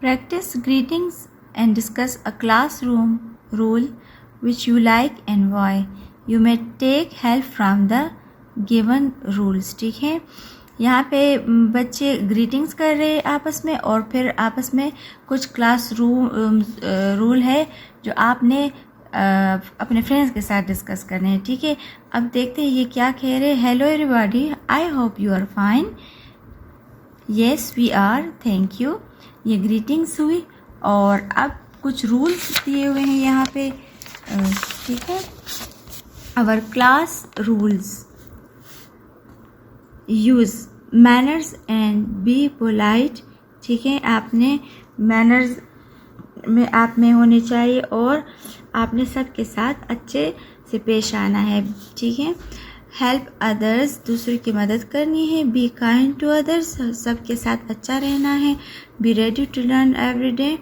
Practice greetings and discuss a classroom rule which you like and why. You may take help from the given rules. ठीक है, यहाँ पे बच्चे greetings कर रहे हैं आपस में और फिर आपस में कुछ क्लास रूल है जो आपने अपने फ्रेंड्स के साथ डिस्कस करने हैं. ठीक है, अब देखते हैं ये क्या कह रहे हैं. Hello everybody, I hope you are fine. Yes we are, thank you. ये ग्रीटिंग्स हुई और अब कुछ रूल्स दिए हुए हैं यहाँ पे. ठीक है, our class rules. Use manners and be polite. ठीक है, आपने मैनर्स में आप में होने चाहिए और आपने सबके साथ अच्छे से पेश आना है. ठीक है, हेल्प अदर्स, दूसरों की मदद करनी है. बी काइंड टू अदर्स, सबके साथ अच्छा रहना है. Be ready to learn every day,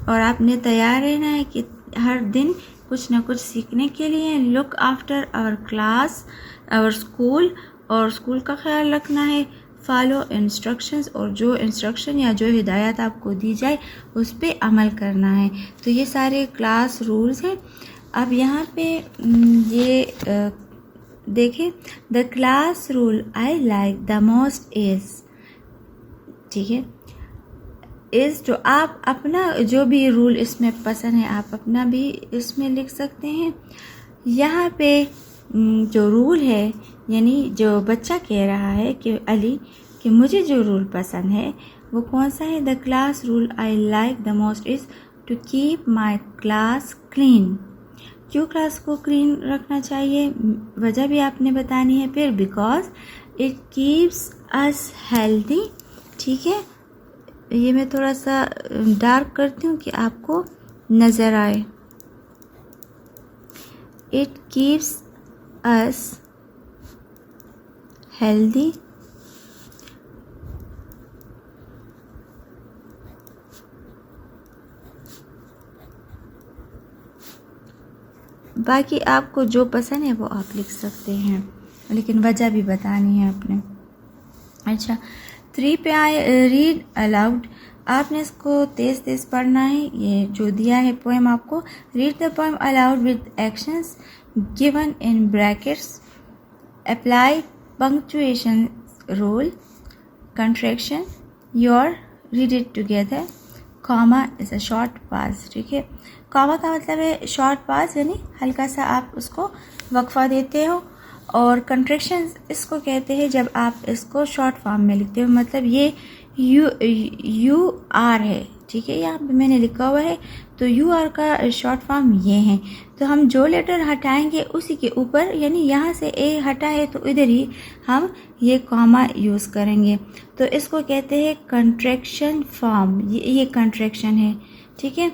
और आपने तैयार रहना है कि हर दिन कुछ ना कुछ सीखने के लिए. Look after our class, our school, और स्कूल का ख्याल रखना है. फॉलो इंस्ट्रक्शंस, और जो इंस्ट्रक्शन या जो हिदायत आपको दी जाए उस पर अमल करना है. तो ये सारे क्लास रूल्स हैं. अब यहाँ पे ये देखें, the class rule I like the most is. ठीक है, इज़ जो आप अपना जो भी रूल इसमें पसंद है आप अपना भी इसमें लिख सकते हैं. यहाँ पे जो रूल है, यानी जो बच्चा कह रहा है कि अली कि मुझे जो रूल पसंद है वो कौन सा है. The class rule I like the most is to keep my class clean. क्यों क्लास को क्लीन रखना चाहिए, वजह भी आपने बतानी है. फिर because it keeps us healthy. ठीक है, ये मैं थोड़ा सा डार्क करती हूँ कि आपको नज़र आए. It keeps us healthy. बाकी आपको जो पसंद है वो आप लिख सकते हैं, लेकिन वजह भी बतानी है आपने. अच्छा, 3 पे आए, रीड अलाउड. आपने इसको तेज़ तेज़ पढ़ना है. ये जो दिया है पोएम आपको, read the poem aloud with actions given in brackets. Apply punctuation rule. Contraction your, read it together. Comma is a short pause. ठीक है, कॉमा का मतलब है शॉर्ट पास, यानी हल्का सा आप उसको वक्फा देते हो. और कंट्रैक्शंस इसको कहते हैं जब आप इसको शॉर्ट फॉर्म में लिखते हो. मतलब ये यू आर है. ठीक है, यहाँ पे मैंने लिखा हुआ है, तो यू आर का शॉर्ट फॉर्म ये है. तो हम जो लेटर हटाएंगे उसी के ऊपर, यानी यहाँ से ए हटा है तो इधर ही हम ये कॉमा यूज़ करेंगे. तो इसको कहते हैं कंट्रैक्शन फॉर्म. ये कंट्रैक्शन है. ठीक है,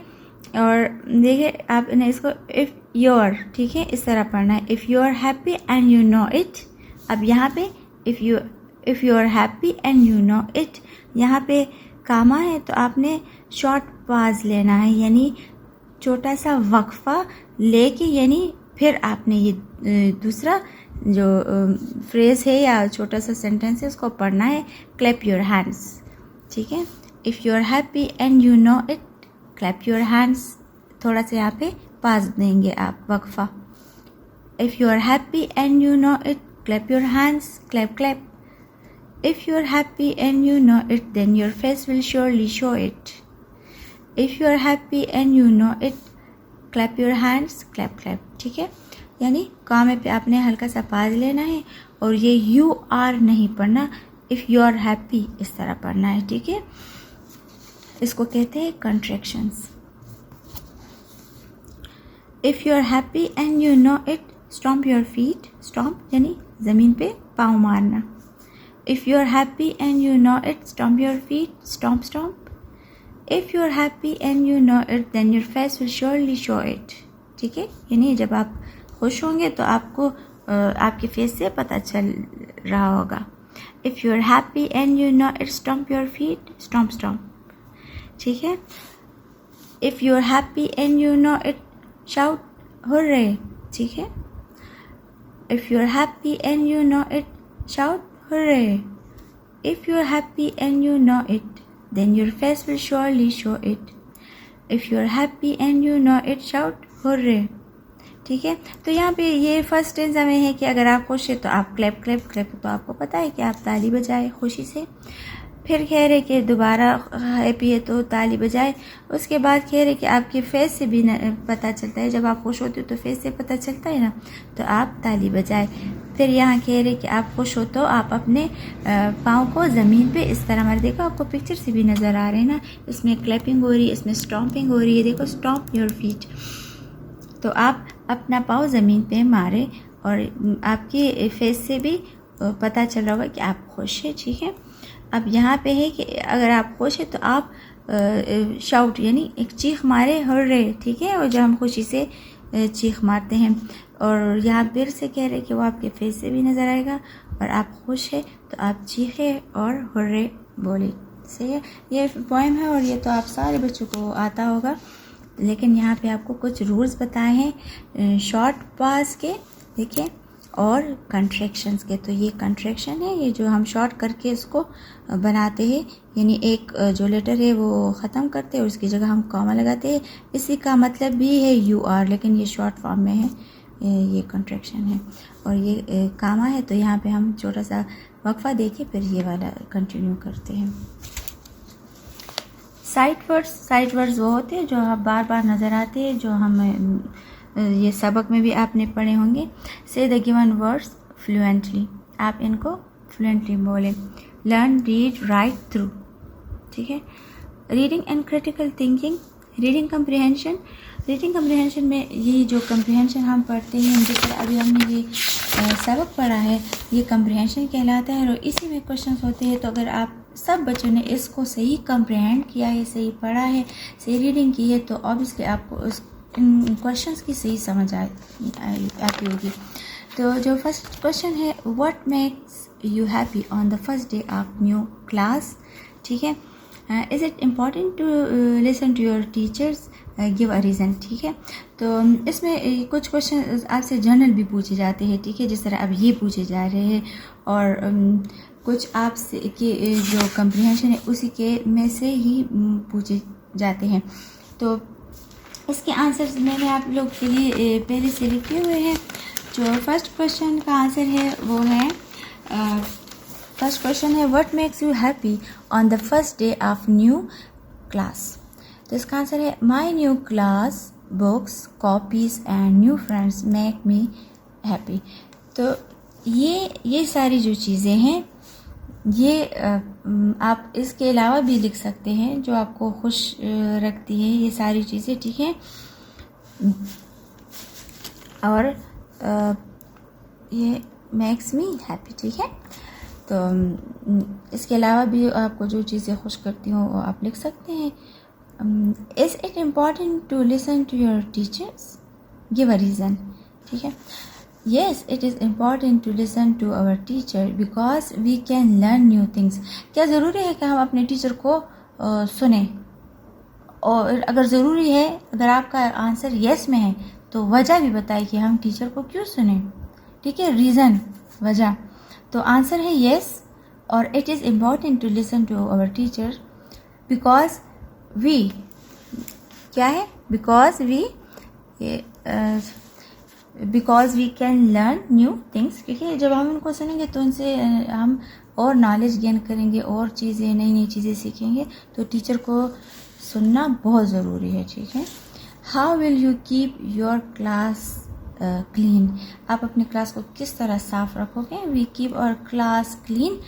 और देखिए आपने इसको इफ़ योर, ठीक है, इस तरह पढ़ना है. If you are happy and you know it. अब यहाँ पे if you are happy and you know it, यहाँ पे कामा है तो आपने शॉर्ट पाज लेना है, यानी छोटा सा वक्फा लेके, यानी फिर आपने ये दूसरा जो फ्रेज़ है या छोटा सा सेंटेंस है उसको पढ़ना है. Clap your hands. ठीक है, if you are happy and you know it, clap your hands. थोड़ा सा यहाँ पे पास देंगे आप वक्फा. If you are happy and you know it, clap your hands. Clap clap. If you are happy and you know it, then your face will surely show it. If you are happy and you know it, clap your hands. Clap clap. ठीक है, यानी कामे पे आपने हल्का सा पाज लेना है और ये you are नहीं पढ़ना. If you are happy इस तरह पढ़ना है. ठीक है, इसको कहते हैं contractions. If you are happy and you know it, stomp your feet. Stomp यानी ज़मीन पे पाँव मारना. If you are happy and you know it, stomp your feet. Stomp stomp. If you are happy and you know it, then your face will surely show it. ठीक है, यानी जब आप खुश होंगे तो आपको आपके फेस से पता चल रहा होगा. If you are happy and you know it, stomp your feet. Stomp stomp. ठीक है, If you are happy and you know it, shout hooray. ठीक है, If you are happy and you know it, shout hooray. If you are happy and you know it, then your face will surely show it. If you are happy and you know it, shout hooray. ठीक है, तो यहाँ पे ये first tense में है कि अगर आप खुश हैं तो आप क्लैप क्लैप क्लैप, तो आपको पता है कि आप ताली बजाए खुशी से। फिर कह रहे कि दोबारा हैप्पी है तो ताली बजाए। उसके बाद कह रहे कि आपके फेस से भी पता चलता है, जब आप खुश होते हो तो फेस से पता चलता है ना, तो आप ताली बजाए। फिर यहाँ कह रहे कि आप खुश हो तो आप अपने पाँव को ज़मीन पे इस तरह मारे। देखो आपको पिक्चर से भी नज़र आ रहे हैं ना, इसमें क्लैपिंग हो रही है, इसमें स्टॉम्पिंग हो रही है। देखो स्टॉम्प योर फीट, तो आप अपना पाँव ज़मीन पे मारे और आपके फेस से भी पता चल रहा होगा कि आप खुश हैं। ठीक है, अब यहाँ पे है कि अगर आप खुश हैं तो आप शाउट यानी एक चीख मारे हुर्रे। ठीक है, और जब हम खुशी से चीख मारते हैं, और यहाँ फिर से कह रहे कि वो आपके फेस से भी नज़र आएगा, और आप खुश हैं तो आप चीखे और हुर्रे बोले। सही है, ये पोएम है और ये तो आप सारे बच्चों को आता होगा, लेकिन यहाँ पे आपको कुछ रूल्स बताए हैं शॉर्ट पास के, देखिए, और कंट्रैक्शंस के। तो ये कंट्रैक्शन है, ये जो हम शॉर्ट करके इसको बनाते हैं, यानी एक जो लेटर है वो ख़त्म करते हैं और उसकी जगह हम कॉमा लगाते हैं। इसी का मतलब भी है यू आर, लेकिन ये शॉर्ट फॉर्म में है, ये कंट्रैक्शन है। और ये कामा है, तो यहाँ पे हम छोटा सा वक्फा देके फिर ये वाला कंटिन्यू करते हैं। साइट वर्ड्स वो होते हैं जो आप बार बार नज़र आते हैं, जो हम ये सबक में भी आपने पढ़े होंगे। से द गिवन वर्ड्स फ्लुएंटली, आप इनको फ्लुएंटली बोले। Learn, read, write, through. ठीक है, reading and critical thinking, reading comprehension में ये जो कम्प्रिहेंशन हम पढ़ते हैं, जिस तरह अभी हमने ये सबक पढ़ा है, ये कम्प्रिहेंशन कहलाता है और इसी में क्वेश्चंस होते हैं। तो अगर आप सब बच्चों ने इसको सही कम्प्रिहेंड किया है, सही पढ़ा है, सही रीडिंग की है, तो ऑब्वियसली आपको उस इन क्वेश्चंस की सही समझ आती होगी। तो जो फर्स्ट क्वेश्चन है, what makes you happy on the first day of new class. ठीक है, is it important to listen to your teachers, give a reason. ठीक है, तो इसमें कुछ क्वेश्चन आपसे जनरल भी पूछे जाते हैं। ठीक है, जिस तरह अब ये पूछे जा रहे हैं, और कुछ आपसे के जो कम्प्रिहेंशन है उसी के में से ही पूछे जाते हैं। तो इसके आंसर्स मैंने आप लोग के लिए पहले से लिखे हुए हैं। जो फर्स्ट क्वेश्चन का आंसर है वो है, फर्स्ट क्वेश्चन है what makes you happy on the first day of new class. तो इसका आंसर है my new class, books, copies and new friends make me happy. तो ये सारी जो चीज़ें हैं, ये आप इसके अलावा भी लिख सकते हैं जो आपको खुश रखती है ये सारी चीज़ें। ठीक है, और ये मेक्स मी हैप्पी। ठीक है, तो इसके अलावा भी आपको जो चीज़ें खुश करती हों वो आप लिख सकते हैं। Is it important to listen to your teachers, give a reason. ठीक है, Yes, it is important to listen to our teacher because we can learn new things. क्या ज़रूरी है कि हम अपने टीचर को सुने? और अगर ज़रूरी है, अगर आपका आंसर येस में है, तो वजह भी बताइए कि हम टीचर को क्यों सुने। ठीक है, रीज़न, वजह। तो आंसर है येस, और it is important to listen to our teacher because we, क्या है, because we can learn new things. क्योंकि जब हम उनको सुनेंगे तो उनसे हम और नॉलेज गेन करेंगे, और चीज़ें, नई नई चीज़ें सीखेंगे। तो टीचर को सुनना बहुत ज़रूरी है। ठीक है, how will you keep your class clean, आप अपनी क्लास को किस तरह साफ रखोगे। We keep our class clean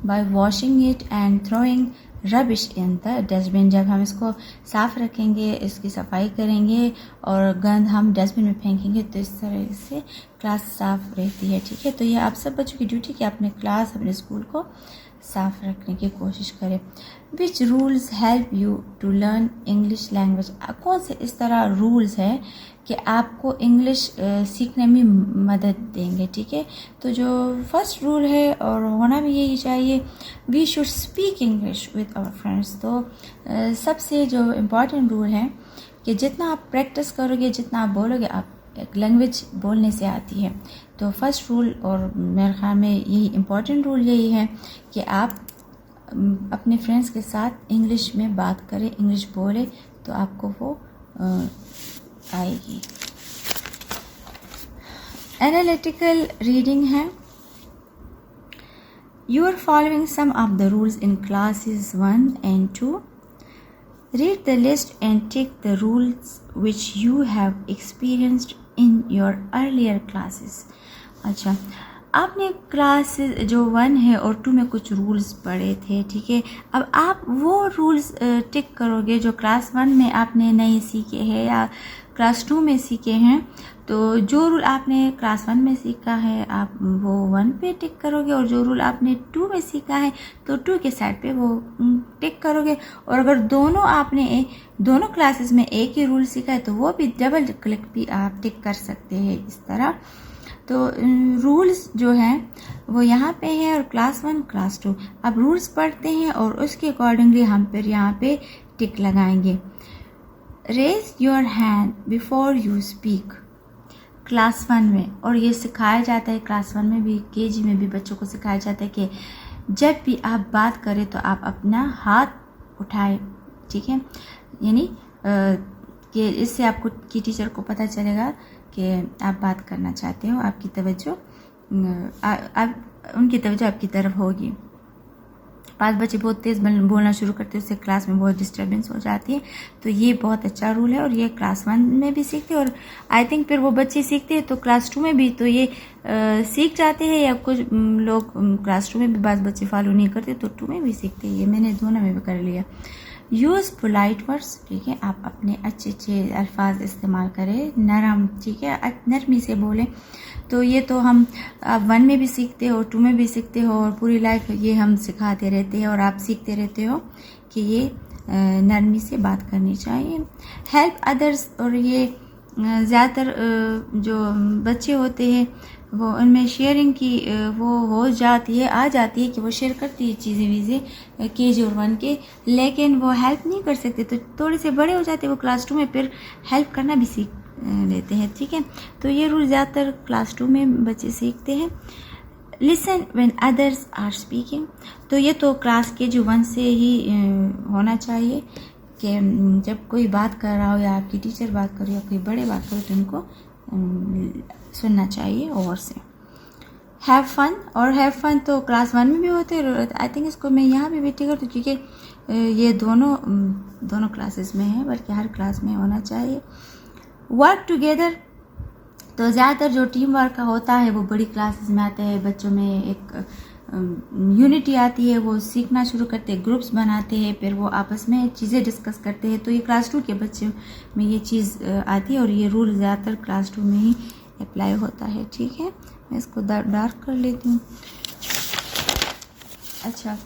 by washing it and throwing rubbish in the dustbin. जब हम इसको साफ़ रखेंगे, इसकी सफाई करेंगे और गंद हम डस्टबिन में फेंकेंगे, तो इस तरह से क्लास साफ़ रहती है। ठीक है, तो ये आप सब बच्चों की ड्यूटी कि अपने क्लास, अपने स्कूल को साफ़ रखने की कोशिश करें। Which rules help you to learn English language, कौन से इस तरह रूल्स हैं कि आपको इंग्लिश सीखने में मदद देंगे। ठीक है, तो जो फर्स्ट रूल है, और होना भी यही चाहिए, we should speak English with our friends. तो सबसे जो इम्पॉर्टेंट रूल है कि जितना आप प्रैक्टिस करोगे, जितना आप बोलोगे, आप एक लैंग्वेज बोलने से आती है। तो फर्स्ट रूल, और मेरे ख्याल में यही इम्पॉर्टेंट रूल यही है कि आप अपने फ्रेंड्स के साथ इंग्लिश में बात करें, इंग्लिश बोले तो आपको वो आएगी। एनालिटिकल रीडिंग है। You are following some of the rules in classes 1 and 2. Read the list and tick the rules which you have experienced in your earlier classes. अच्छा, आपने क्लास जो 1 है और 2 में कुछ रूल्स पढ़े थे, ठीक है। अब आप वो रूल्स टिक करोगे जो क्लास 1 में आपने नहीं सीखे हैं या क्लास 2 में सीखे हैं। तो जो रूल आपने क्लास 1 में सीखा है आप वो 1 पे टिक करोगे, और जो रूल आपने 2 में सीखा है तो 2 के साइड पे वो टिक करोगे। और अगर आपने दोनों क्लासेस में एक ही रूल सीखा है तो वो भी डबल क्लिक भी आप टिक कर सकते हैं इस तरह। तो रूल्स जो हैं वो यहाँ पे है, और क्लास 1 क्लास 2 अब रूल्स पढ़ते हैं और उसके अकॉर्डिंगली हम फिर यहाँ पे टिक लगाएंगे। Raise your hand before you speak, class 1 में, और ये सिखाया जाता है क्लास 1 में भी, केजी में भी बच्चों को सिखाया जाता है कि जब भी आप बात करें तो आप अपना हाथ उठाएं, ठीक है। यानी कि इससे आपको की टीचर को पता चलेगा कि आप बात करना चाहते हो, आपकी तवज्जो उनकी तवज्जो आपकी तरफ होगी। 5 बच्चे बहुत तेज़ बोलना शुरू करते हैं, उससे क्लास में बहुत डिस्टर्बेंस हो जाती है। तो ये बहुत अच्छा रूल है और ये क्लास 1 में भी सीखते हैं, और आई थिंक फिर वो बच्चे सीखते हैं तो क्लास 2 में भी तो ये सीख जाते हैं, या कुछ लोग क्लास 2 में भी बाज़ बच्चे फॉलो नहीं करते तो 2 में भी सीखते हैं। ये मैंने दोनों में भी कर लिया। यूज़ पोलाइट वर्ड्स, ठीक है, आप अपने अच्छे अल्फाज इस्तेमाल करें, नरम, ठीक है, नरमी से बोलें। तो ये तो हम आप 1 में भी सीखते हो, 2 में भी सीखते हो, और पूरी लाइफ ये हम सिखाते रहते हैं और आप सीखते रहते हो कि ये नरमी से बात करनी चाहिए। हेल्प अदर्स, और ये ज़्यादातर जो बच्चे होते हैं वो उनमें शेयरिंग की वो हो जाती है, आ जाती है कि वो शेयर करती है चीज़ें वीज़ें केजी और 1 के, लेकिन वो हेल्प नहीं कर सकते। तो थोड़े से बड़े हो जाते हैं वो क्लास 2 में, फिर हेल्प करना भी सीख लेते हैं, ठीक है। तो ये रूल ज़्यादातर क्लास 2 में बच्चे सीखते हैं। Listen when others are speaking, तो ये तो क्लास केजी 1 से ही होना चाहिए कि जब कोई बात कर रहा हो या आपकी टीचर बात कर रही हो या कोई बड़े बात करो तो उनको सुनना चाहिए और से। हैव फन, और हैव फन तो क्लास 1 में भी होते हैं, आई थिंक इसको मैं यहाँ भी टिक करती हूँ क्योंकि ये दोनों क्लासेस में है, बल्कि हर क्लास में होना चाहिए। वर्क टुगेदर, तो ज़्यादातर जो टीम वर्क का होता है वो बड़ी क्लासेस में आता है, बच्चों में एक यूनिटी आती है, वो सीखना शुरू करते हैं, ग्रुप्स बनाते हैं, फिर वो आपस में चीज़ें डिस्कस करते हैं। तो ये क्लास 2 के बच्चों में ये चीज़ आती है, और ये रूल ज़्यादातर क्लास 2 में ही अप्लाई होता है, ठीक है। मैं इसको डार्क कर लेती हूँ। अच्छा,